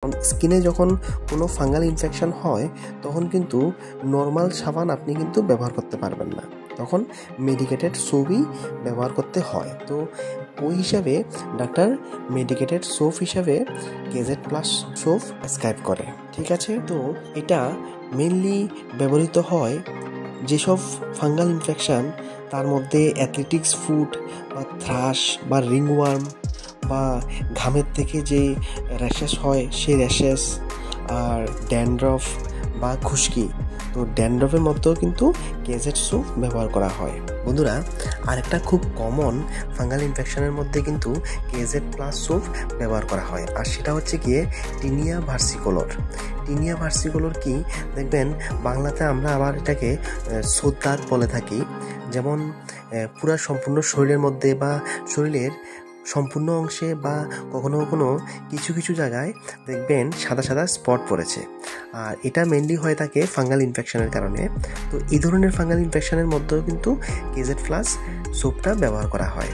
কারণ স্কিনে যখন কোনো ফাঙ্গাল ইনফেকশন হয় তখন কিন্তু নর্মাল সাবান আপনি কিন্তু ব্যবহার করতে পারবেন না, তখন মেডিকেটেড সোপই ব্যবহার করতে হয়। তো ওই হিসাবে ডাক্তার মেডিকেটেড সোপ হিসাবে কেজেড প্লাস সোপ প্রেসক্রাইব করে, ঠিক আছে। তো এটা মেনলি ব্যবহৃত হয় যেসব ফাঙ্গাল ইনফেকশন, তার মধ্যে অ্যাথলেটিক্স ফুট বা থ্রাশ বা রিংওয়ার্ম বা ঘামের থেকে যে র্যাশেস হয় সেই র্যাশেস, আর ড্যান্ড্রফ বা খুশকি। তো ড্যান্ড্রফের মধ্যেও কিন্তু কেজেড সোপ ব্যবহার করা হয়। বন্ধুরা, আরেকটা খুব কমন ফাঙ্গাল ইনফেকশনের মধ্যে কিন্তু কেজেড প্লাস সোপ ব্যবহার করা হয়, আর সেটা হচ্ছে গিয়ে টিনিয়া ভার্সিকোলর। টিনিয়া ভার্সিকোলর কি দেখবেন, বাংলাতে আমরা আবার এটাকে সোদ্দাগ বলে থাকি। যেমন পুরা সম্পূর্ণ শরীরের মধ্যে বা শরীরের সম্পূর্ণ অংশে বা কখনো কখনো কিছু কিছু জায়গায় দেখবেন সাদা সাদা স্পট পড়েছে, আর এটা মেনলি হয়ে থাকে ফাঙ্গাল ইনফেকশনের কারণে। তো এই ধরনের ফাঙ্গাল ইনফেকশনের মধ্যেও কিন্তু কেজেড প্লাস সোপটা ব্যবহার করা হয়।